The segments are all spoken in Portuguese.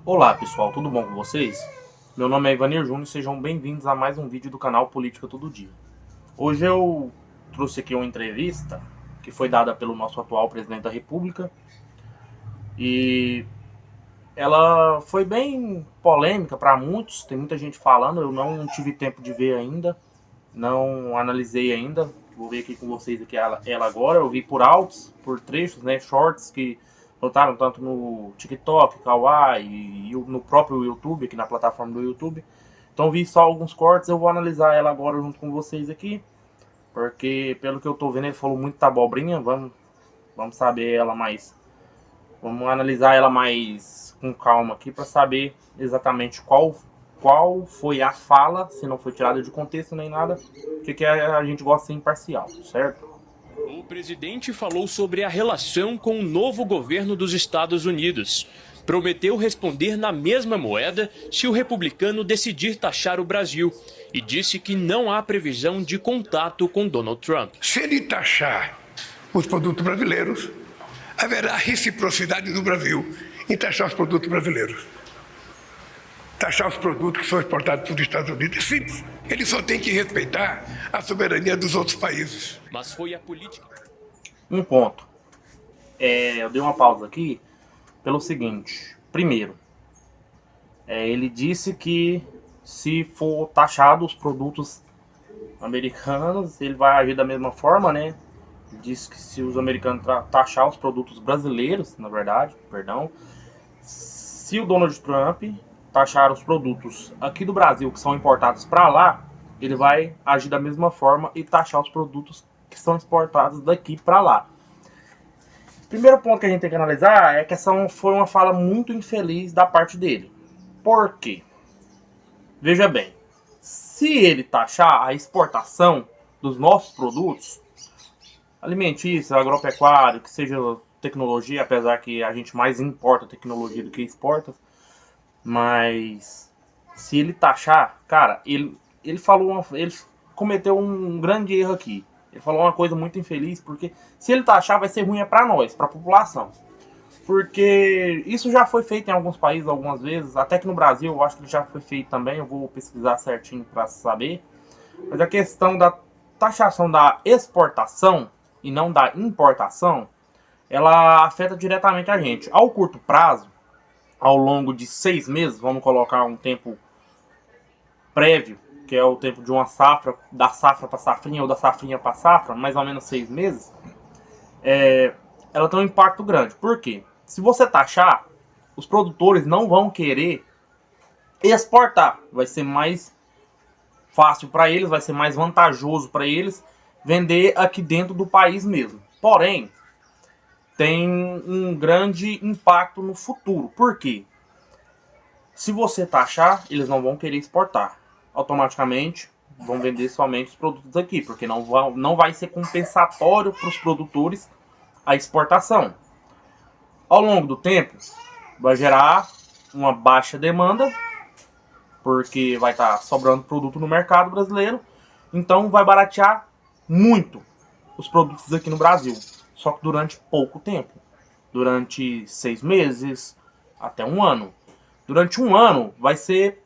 Olá pessoal, tudo bom com vocês? Meu nome é Ivanir Júnior e sejam bem-vindos a mais um vídeo do canal Política Todo Dia. Hoje eu trouxe aqui uma entrevista que foi dada pelo nosso atual presidente da República e ela foi bem polêmica para muitos, tem muita gente falando, eu não tive tempo de ver ainda, não analisei ainda, vou ver aqui com vocês aqui ela agora, eu vi por altos, por trechos, né, shorts que botaram tanto no TikTok, Kawaii e no próprio YouTube, aqui na plataforma do YouTube. Então vi só alguns cortes, eu vou analisar ela agora junto com vocês aqui, porque pelo que eu tô vendo ele falou muito abobrinha, vamos saber ela mais, vamos analisar ela mais com calma aqui para saber exatamente qual foi a fala, se não foi tirada de contexto nem nada, porque a gente gosta de ser imparcial, certo? O presidente falou sobre a relação com o novo governo dos Estados Unidos. Prometeu responder na mesma moeda se o republicano decidir taxar o Brasil e disse que não há previsão de contato com Donald Trump. Se ele taxar os produtos brasileiros, haverá reciprocidade no Brasil em taxar os produtos brasileiros. Taxar os produtos que são exportados para os Estados Unidos é simples. Ele só tem que respeitar a soberania dos outros países. Mas foi a política. Um ponto. Eu dei uma pausa aqui pelo seguinte. Primeiro, ele disse que se for taxado os produtos americanos, ele vai agir da mesma forma, né? Ele disse que se os americanos taxar os produtos brasileiros, na verdade, perdão, se o Donald Trump taxar os produtos aqui do Brasil que são importados para lá, ele vai agir da mesma forma e taxar os produtos que são exportados daqui para lá. Primeiro ponto que a gente tem que analisar é que essa foi uma fala muito infeliz da parte dele. Por quê? Veja bem, se ele taxar a exportação dos nossos produtos, alimentícios, agropecuário, que seja tecnologia, apesar que a gente mais importa tecnologia do que exporta, mas se ele taxar, cara, ele cometeu um grande erro aqui. Ele falou uma coisa muito infeliz, porque se ele taxar vai ser ruim para nós, para a população. Porque isso já foi feito em alguns países algumas vezes, até que no Brasil eu acho que já foi feito também, eu vou pesquisar certinho para saber. Mas a questão da taxação da exportação e não da importação, ela afeta diretamente a gente. Ao curto prazo, ao longo de 6 meses, vamos colocar um tempo prévio, que é o tempo de uma safra, da safra para safrinha ou da safrinha para safra, mais ou menos 6 meses, ela tem um impacto grande. Por quê? Se você taxar, os produtores não vão querer exportar. Vai ser mais fácil para eles, vai ser mais vantajoso para eles vender aqui dentro do país mesmo. Porém, tem um grande impacto no futuro. Por quê? Se você taxar, eles não vão querer exportar. Automaticamente vão vender somente os produtos aqui, porque não vai ser compensatório para os produtores a exportação. Ao longo do tempo, vai gerar uma baixa demanda, porque vai estar sobrando produto no mercado brasileiro, então vai baratear muito os produtos aqui no Brasil, só que durante pouco tempo, durante 6 meses até um ano. Durante um ano vai ser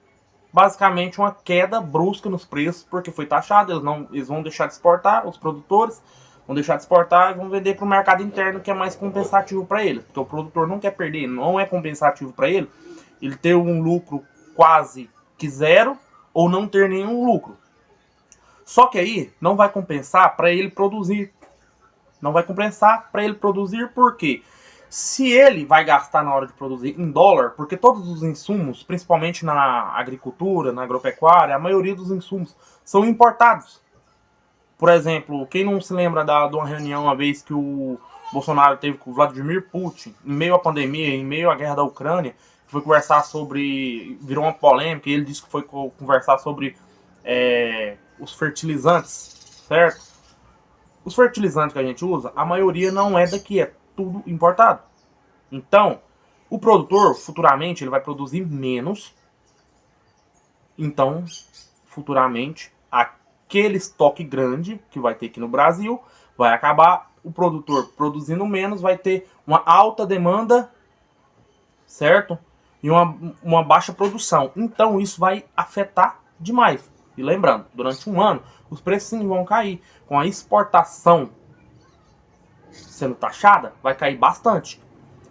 basicamente uma queda brusca nos preços, porque foi taxado, eles vão deixar de exportar, os produtores vão deixar de exportar e vão vender para o mercado interno, que é mais compensativo para eles, porque o produtor não quer perder, não é compensativo para ele ter um lucro quase que zero ou não ter nenhum lucro. Só que aí não vai compensar para ele produzir. Não vai compensar para ele produzir, por quê? Se ele vai gastar na hora de produzir em dólar, porque todos os insumos, principalmente na agricultura, na agropecuária, a maioria dos insumos são importados. Por exemplo, quem não se lembra de uma reunião uma vez que o Bolsonaro teve com o Vladimir Putin, em meio à pandemia, em meio à guerra da Ucrânia, foi conversar sobre, virou uma polêmica, e ele disse que foi conversar sobre os fertilizantes, certo? Os fertilizantes que a gente usa, a maioria não é daqui, é tudo importado. Então, o produtor, futuramente, ele vai produzir menos. Então, futuramente, aquele estoque grande que vai ter aqui no Brasil vai acabar. O produtor produzindo menos vai ter uma alta demanda, certo? e uma baixa produção. Então isso vai afetar demais. E lembrando, durante um ano, os preços sim vão cair. Com a exportação sendo taxada, vai cair bastante.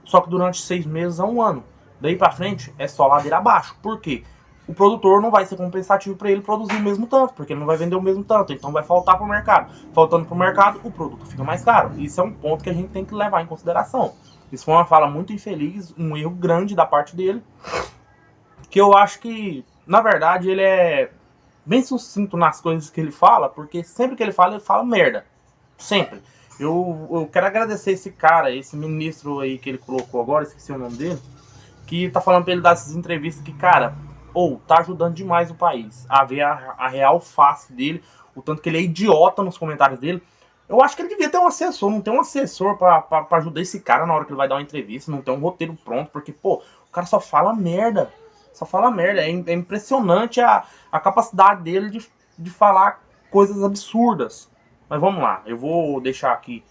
Só que durante 6 meses a um ano. Daí pra frente, é só ladeira abaixo. Por quê? O produtor não vai ser compensativo para ele produzir o mesmo tanto, porque ele não vai vender o mesmo tanto, então vai faltar para o mercado. Faltando para o mercado, o produto fica mais caro. Isso é um ponto que a gente tem que levar em consideração. Isso foi uma fala muito infeliz, um erro grande da parte dele, que eu acho que, na verdade, ele é bem sucinto nas coisas que ele fala, porque sempre que ele fala merda. Sempre. Eu quero agradecer esse cara, esse ministro aí que ele colocou agora, esqueci o nome dele, que tá falando pra ele dar essas entrevistas que, cara, tá ajudando demais o país a ver a real face dele, o tanto que ele é idiota nos comentários dele. Eu acho que ele devia ter um assessor, não tem um assessor pra ajudar esse cara na hora que ele vai dar uma entrevista, não tem um roteiro pronto, porque, o cara só fala merda. Só fala merda. É impressionante a capacidade dele de falar coisas absurdas. Mas vamos lá, eu vou deixar aqui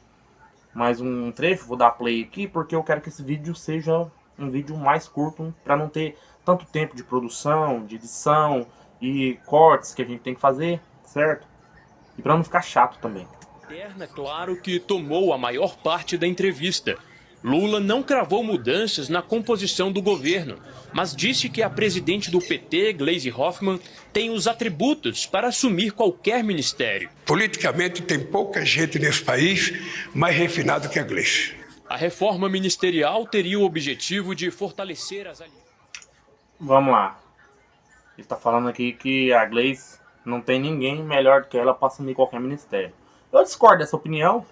mais um trecho, vou dar play aqui, porque eu quero que esse vídeo seja um vídeo mais curto, para não ter tanto tempo de produção, de edição e cortes que a gente tem que fazer, certo? E para não ficar chato também. Interna, claro, que tomou a maior parte da entrevista. Lula não cravou mudanças na composição do governo, mas disse que a presidente do PT, Gleisi Hoffmann, tem os atributos para assumir qualquer ministério. Politicamente tem pouca gente nesse país mais refinado que a Gleisi. A reforma ministerial teria o objetivo de fortalecer as alianças. Vamos lá. Ele está falando aqui que a Gleisi não tem ninguém melhor do que ela para assumir qualquer ministério. Eu discordo dessa opinião.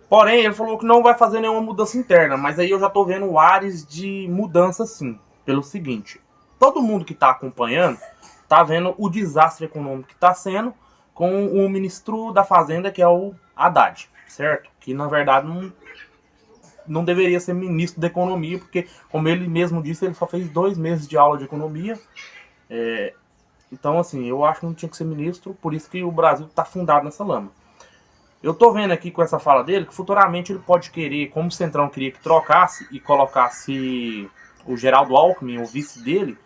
Porém, ele falou que não vai fazer nenhuma mudança interna. Mas aí eu já estou vendo ares de mudança sim. Pelo seguinte. Todo mundo que está acompanhando está vendo o desastre econômico que está sendo com o ministro da Fazenda, que é o Haddad. Certo? Que na verdade não deveria ser ministro da economia, porque, como ele mesmo disse, ele só fez 2 meses de aula de economia. Então, assim, eu acho que não tinha que ser ministro, por isso que o Brasil está afundado nessa lama. Eu tô vendo aqui com essa fala dele que futuramente ele pode querer, como o Centrão queria que trocasse e colocasse o Geraldo Alckmin, o vice dele,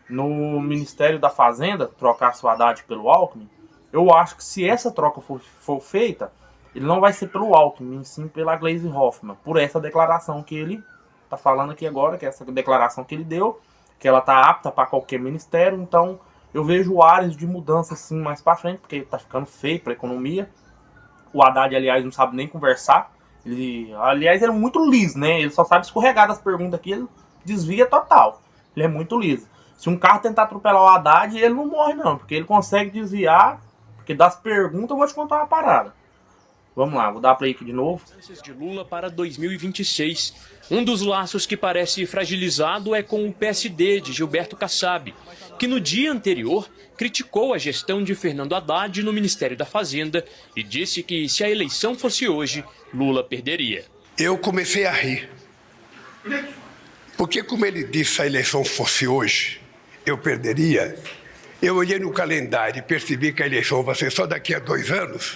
no Ministério da Fazenda, trocasse o Haddad pelo Alckmin. Eu acho que se essa troca for feita, ele não vai ser pelo Alckmin, sim pela Gleisi Hoffmann, por essa declaração que ele tá falando aqui agora, que é essa declaração que ele deu, que ela tá apta para qualquer ministério. Então eu vejo áreas de mudança sim mais para frente, porque tá ficando feio para a economia. O Haddad, aliás, não sabe nem conversar. Aliás, ele é muito liso, né? Ele só sabe escorregar das perguntas aqui, ele desvia total. Ele é muito liso. Se um carro tentar atropelar o Haddad, ele não morre não, porque ele consegue desviar, porque das perguntas eu vou te contar uma parada. Vamos lá, vou dar play aqui de novo. De Lula para 2026. Um dos laços que parece fragilizado é com o PSD de Gilberto Kassab, que no dia anterior criticou a gestão de Fernando Haddad no Ministério da Fazenda e disse que se a eleição fosse hoje, Lula perderia. Eu comecei a rir, porque como ele disse, se a eleição fosse hoje, eu perderia. Eu olhei no calendário e percebi que a eleição vai ser só daqui a 2 anos.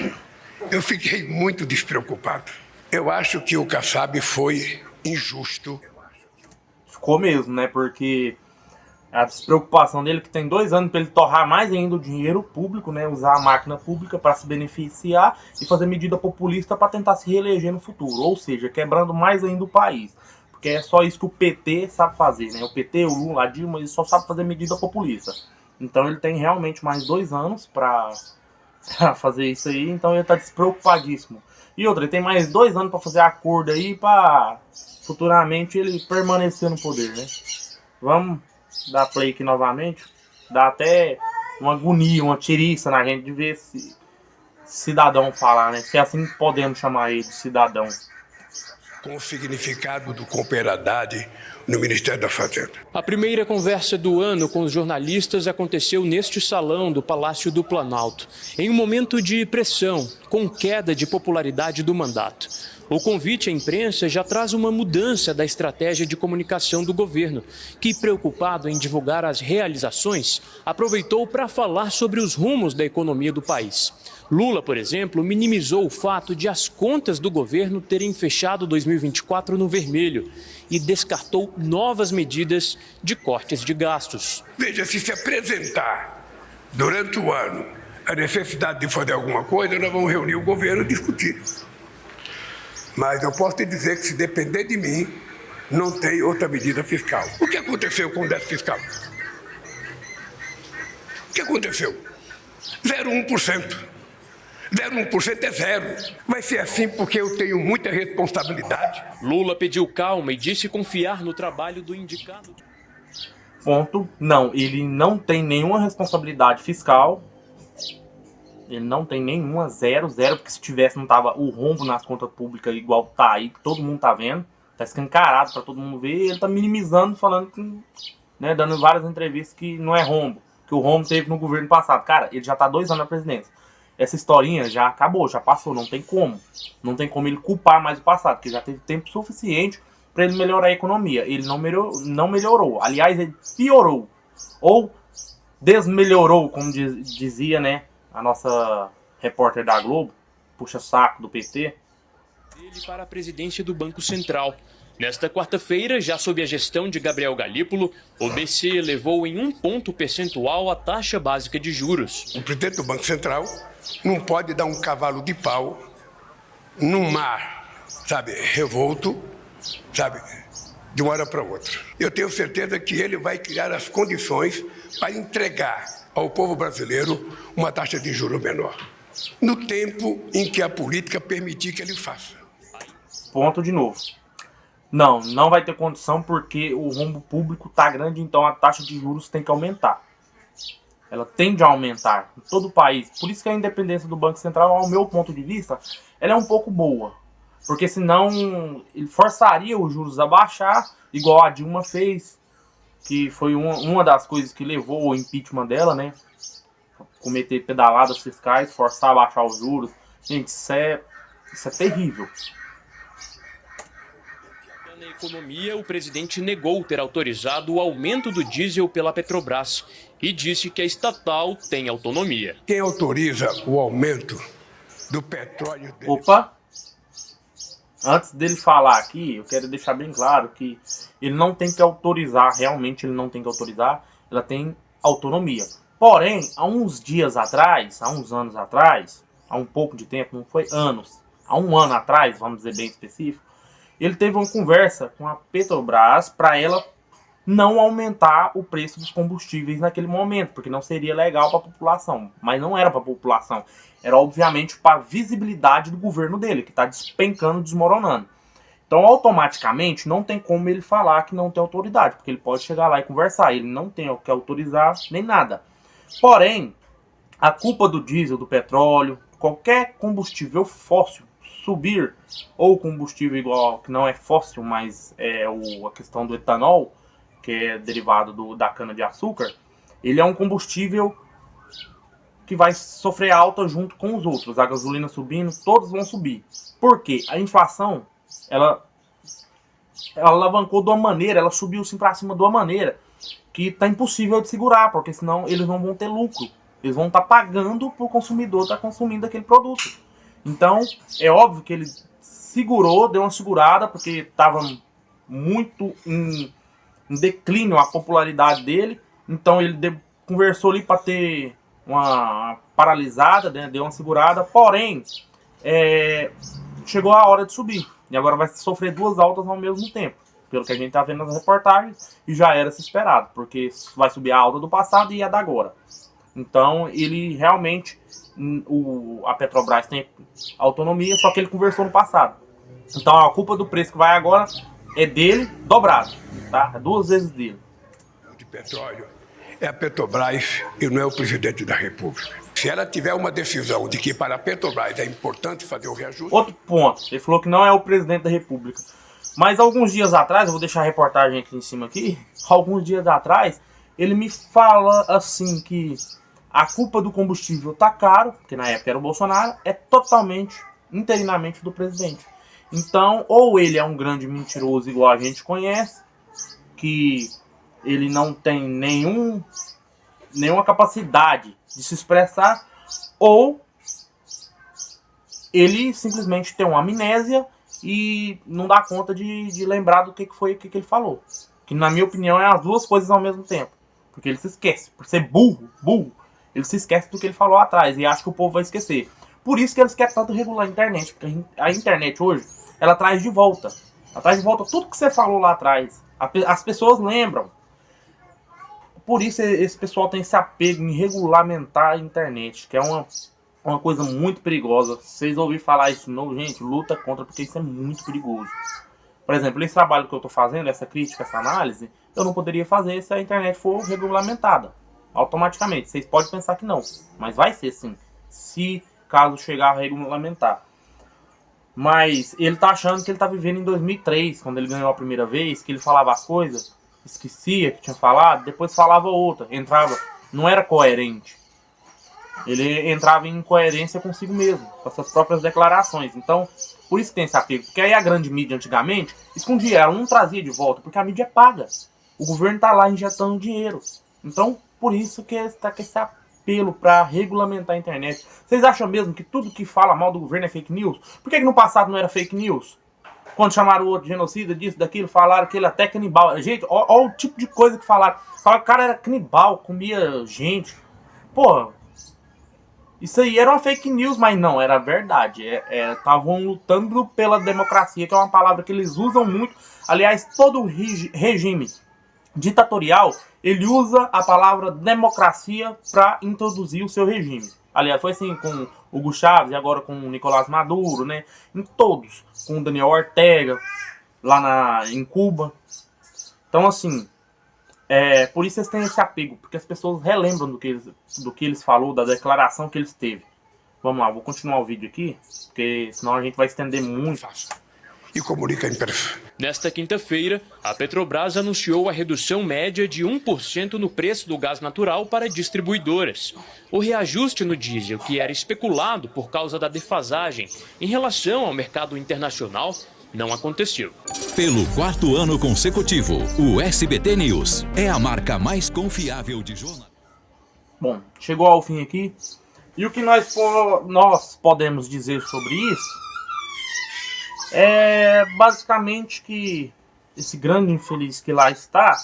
Eu fiquei muito despreocupado. Eu acho que o Kassab foi injusto. Ficou mesmo, né? Porque a despreocupação dele que tem 2 anos para ele torrar mais ainda o dinheiro público, né? Usar a máquina pública para se beneficiar e fazer medida populista para tentar se reeleger no futuro. Ou seja, quebrando mais ainda o país. Porque é só isso que o PT sabe fazer, né? O PT, o Lula, a Dilma, eles só sabem fazer medida populista. Então ele tem realmente mais 2 anos para fazer isso aí, então ele tá despreocupadíssimo. E outra, ele tem mais 2 anos para fazer acordo aí para futuramente ele permanecer no poder, né? Vamos dar play aqui novamente. Dá até uma agonia, uma tiriça na gente de ver esse cidadão falar, né? Se é assim que podemos chamar ele de cidadão. Com o significado do Comper Haddad no Ministério da Fazenda. A primeira conversa do ano com os jornalistas aconteceu neste salão do Palácio do Planalto, em um momento de pressão, com queda de popularidade do mandato. O convite à imprensa já traz uma mudança da estratégia de comunicação do governo, que, preocupado em divulgar as realizações, aproveitou para falar sobre os rumos da economia do país. Lula, por exemplo, minimizou o fato de as contas do governo terem fechado 2024 no vermelho e descartou novas medidas de cortes de gastos. Veja, se apresentar durante o ano a necessidade de fazer alguma coisa, nós vamos reunir o governo e discutir. Mas eu posso te dizer que, se depender de mim, não tem outra medida fiscal. O que aconteceu com o déficit fiscal? O que aconteceu? 0,1%. 0,1% é zero. Vai ser assim porque eu tenho muita responsabilidade. Lula pediu calma e disse confiar no trabalho do indicado. Ponto. Não, ele não tem nenhuma responsabilidade fiscal. Ele não tem nenhuma, zero, porque se tivesse não tava o rombo nas contas públicas igual tá aí, que todo mundo tá vendo. Tá escancarado pra todo mundo ver. E ele tá minimizando, falando que, né, dando várias entrevistas que não é rombo. Que o rombo teve no governo passado. Cara, ele já tá 2 anos na presidência. Essa historinha já acabou, já passou, não tem como. Não tem como ele culpar mais o passado, porque já teve tempo suficiente para ele melhorar a economia. Ele não melhorou. Aliás, ele piorou. Ou desmelhorou, como dizia, né, a nossa repórter da Globo, puxa-saco do PT. Ele para a presidência do Banco Central. Nesta quarta-feira, já sob a gestão de Gabriel Galípolo, o BC elevou em 1 ponto percentual a taxa básica de juros. O presidente do Banco Central não pode dar um cavalo de pau num mar, sabe, revolto, sabe, de uma hora para outra. Eu tenho certeza que ele vai criar as condições para entregar ao povo brasileiro uma taxa de juros menor, no tempo em que a política permitir que ele faça. Ponto de novo. Não vai ter condição porque o rombo público tá grande, então a taxa de juros tem que aumentar. Ela tende a aumentar em todo o país. Por isso que a independência do Banco Central, ao meu ponto de vista, ela é um pouco boa. Porque senão ele forçaria os juros a baixar, igual a Dilma fez, que foi uma das coisas que levou ao impeachment dela, né? Cometer pedaladas fiscais, forçar a baixar os juros. Gente, isso é terrível. Na economia, o presidente negou ter autorizado o aumento do diesel pela Petrobras e disse que a estatal tem autonomia. Quem autoriza o aumento do petróleo... Opa! Antes dele falar aqui, eu quero deixar bem claro que ele não tem que autorizar, realmente ele não tem que autorizar, ela tem autonomia. Porém, há uns dias atrás, há uns anos atrás, há um pouco de tempo, não foi anos, há um ano atrás, vamos dizer bem específico, ele teve uma conversa com a Petrobras para ela não aumentar o preço dos combustíveis naquele momento, porque não seria legal para a população. Mas não era para a população, era obviamente para a visibilidade do governo dele, que está despencando, desmoronando. Então, automaticamente, não tem como ele falar que não tem autoridade, porque ele pode chegar lá e conversar, ele não tem o que autorizar nem nada. Porém, a culpa do diesel, do petróleo, qualquer combustível fóssil subir, ou combustível igual, que não é fóssil, mas é a questão do etanol, que é derivado da cana-de-açúcar, ele é um combustível que vai sofrer alta junto com os outros. A gasolina subindo, todos vão subir. Por quê? A inflação, ela alavancou de uma maneira, ela subiu assim para cima de uma maneira que tá impossível de segurar, porque senão eles não vão ter lucro. Eles vão estar pagando para o consumidor estar consumindo aquele produto. Então, é óbvio que ele segurou, deu uma segurada, porque estava muito em declínio a popularidade dele. Então, ele conversou ali para ter uma paralisada, né? Deu uma segurada. Porém, chegou a hora de subir. E agora vai sofrer 2 altas ao mesmo tempo, pelo que a gente está vendo nas reportagens. E já era se esperado, porque vai subir a alta do passado e a da agora. Então, ele realmente... a Petrobras tem autonomia, só que ele conversou no passado. Então a culpa do preço que vai agora é dele dobrado, tá? É 2 vezes dele. De petróleo é a Petrobras e não é o presidente da República. Se ela tiver uma decisão de que para a Petrobras é importante fazer o reajuste... Outro ponto, ele falou que não é o presidente da República. Mas alguns dias atrás, eu vou deixar a reportagem aqui em cima aqui, alguns dias atrás, ele me fala assim que a culpa do combustível tá caro, porque na época era o Bolsonaro, é totalmente, interinamente do presidente. Então, ou ele é um grande mentiroso igual a gente conhece, que ele não tem nenhuma capacidade de se expressar, ou ele simplesmente tem uma amnésia e não dá conta de lembrar do que foi que ele falou. Que na minha opinião é as duas coisas ao mesmo tempo. Porque ele se esquece. Por ser burro, ele se esquece do que ele falou atrás e acha que o povo vai esquecer. Por isso que eles querem tanto regular a internet. Porque a internet hoje, ela traz de volta. Ela traz de volta tudo que você falou lá atrás. As pessoas lembram. Por isso esse pessoal tem esse apego em regulamentar a internet. Que é uma coisa muito perigosa. Se vocês ouvirem falar isso de novo, gente, luta contra, porque isso é muito perigoso. Por exemplo, esse trabalho que eu estou fazendo, essa crítica, essa análise, eu não poderia fazer se a internet for regulamentada. Automaticamente. Vocês podem pensar que não. Mas vai ser sim. Se caso chegar a regulamentar. Mas ele tá achando que ele tá vivendo em 2003, quando ele ganhou a primeira vez, que ele falava as coisas, esquecia que tinha falado, depois falava outra, entrava, não era coerente. Ele entrava em incoerência consigo mesmo, com as suas próprias declarações. Então, por isso que tem esse apego. Porque aí a grande mídia antigamente escondia, ela não trazia de volta, porque a mídia é paga. O governo tá lá injetando dinheiro. Então, por isso que está com esse apelo para regulamentar a internet. Vocês acham mesmo que tudo que fala mal do governo é fake news? Por que no passado não era fake news? Quando chamaram o outro de genocida, disso, daquilo, falaram que ele até canibal. Gente, olha o tipo de coisa que falaram. Falaram que o cara era canibal, comia gente. Porra, isso aí era uma fake news, mas não, era verdade. Estavam lutando pela democracia, que é uma palavra que eles usam muito. Aliás, todo regime ditatorial, ele usa a palavra democracia para introduzir o seu regime. Aliás, foi assim com Hugo Chávez, agora com o Nicolás Maduro, né? Em todos. Com o Daniel Ortega, lá em Cuba. Então, assim, por isso eles têm esse apego, porque as pessoas relembram do que eles falou, da declaração que eles teve. Vamos lá, vou continuar o vídeo aqui, porque senão a gente vai estender muito. E comunica em perfeito. Nesta quinta-feira, a Petrobras anunciou a redução média de 1% no preço do gás natural para distribuidoras. O reajuste no diesel, que era especulado por causa da defasagem em relação ao mercado internacional, não aconteceu. Pelo 4º ano consecutivo, o SBT News é a marca mais confiável de jornal. Bom, chegou ao fim aqui. E o que nós podemos dizer sobre isso é basicamente que esse grande infeliz que lá está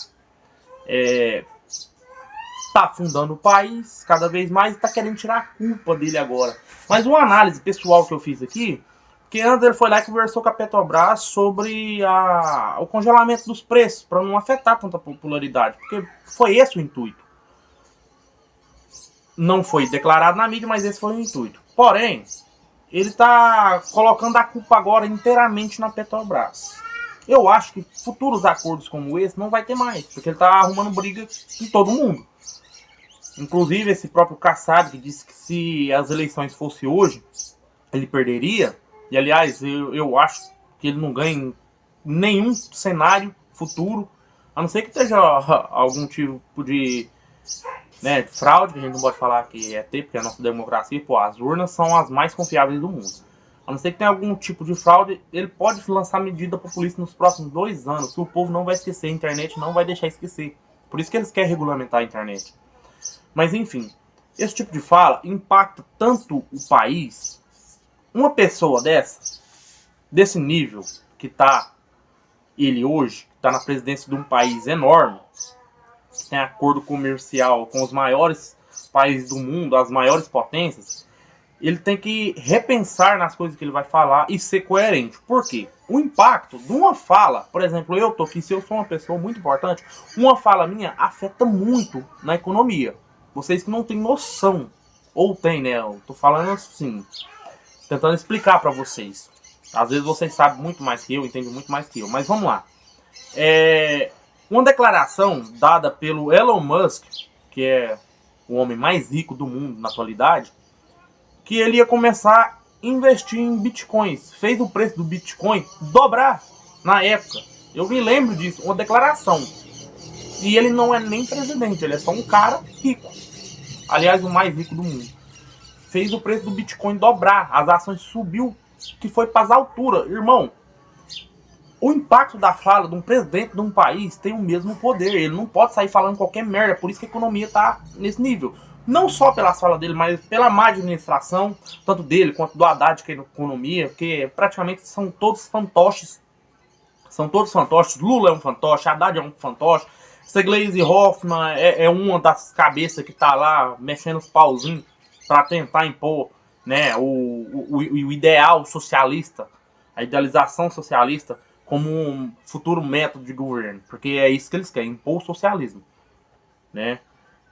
afundando o país cada vez mais e está querendo tirar a culpa dele agora. Mas uma análise pessoal que eu fiz aqui, que antes ele foi lá e conversou com a Petrobras sobre o congelamento dos preços, para não afetar tanta popularidade, porque foi esse o intuito. Não foi declarado na mídia, mas esse foi o intuito. Porém, ele está colocando a culpa agora inteiramente na Petrobras. Eu acho que futuros acordos como esse não vai ter mais, porque ele está arrumando briga em todo mundo. Inclusive esse próprio Kassab, que disse que se as eleições fossem hoje, ele perderia. E aliás, eu acho que ele não ganha em nenhum cenário futuro, a não ser que esteja algum tipo de fraude, que a gente não pode falar que ter, porque a nossa democracia, as urnas são as mais confiáveis do mundo. A não ser que tenha algum tipo de fraude, ele pode lançar medida populista nos próximos 2 anos, que o povo não vai esquecer, a internet não vai deixar esquecer. Por isso que eles querem regulamentar a internet. Mas enfim, esse tipo de fala impacta tanto o país. Uma pessoa desse nível, que está ele hoje, que está na presidência de um país enorme, que tem acordo comercial com os maiores países do mundo, as maiores potências, ele tem que repensar nas coisas que ele vai falar e ser coerente. Por quê? O impacto de uma fala, por exemplo, eu tô aqui, se eu sou uma pessoa muito importante, uma fala minha afeta muito na economia. Vocês que não têm noção, ou tem, né? Eu tô falando assim, tentando explicar para vocês. Às vezes vocês sabem muito mais que eu, entendem muito mais que eu, mas vamos lá. Uma declaração dada pelo Elon Musk, que é o homem mais rico do mundo na atualidade, que ele ia começar a investir em bitcoins. Fez o preço do bitcoin dobrar na época. Eu me lembro disso, uma declaração. E ele não é nem presidente, ele é só um cara rico. Aliás, o mais rico do mundo. Fez o preço do bitcoin dobrar, as ações subiu, que foi para as alturas. Irmão, o impacto da fala de um presidente de um país tem o mesmo poder. Ele não pode sair falando qualquer merda. Por isso que a economia está nesse nível. Não só pelas falas dele, mas pela má administração, tanto dele quanto do Haddad, que é na economia, porque praticamente são todos fantoches São todos fantoches. Lula é um fantoche, Haddad é um fantoche. Essa Gleisi Hoffmann é uma das cabeças que tá lá mexendo os pauzinhos para tentar impor, né, o ideal socialista, a idealização socialista como um futuro método de governo. Porque é isso que eles querem, impor o socialismo, né?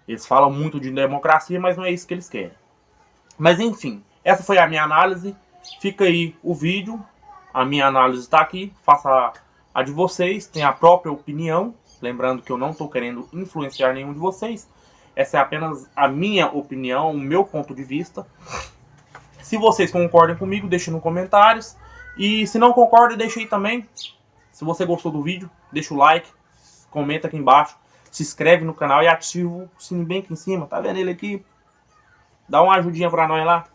Eles falam muito de democracia, mas não é isso que eles querem. Mas enfim, essa foi a minha análise. Fica aí o vídeo. A minha análise está aqui. Faça a de vocês. Tem a própria opinião. Lembrando que eu não estou querendo influenciar nenhum de vocês. Essa é apenas a minha opinião, o meu ponto de vista. Se vocês concordam comigo, deixem nos comentários. E se não concordam, deixa aí também. Se você gostou do vídeo, deixa o like. Comenta aqui embaixo. Se inscreve no canal e ativa o sininho bem aqui em cima. Tá vendo ele aqui? Dá uma ajudinha pra nós lá.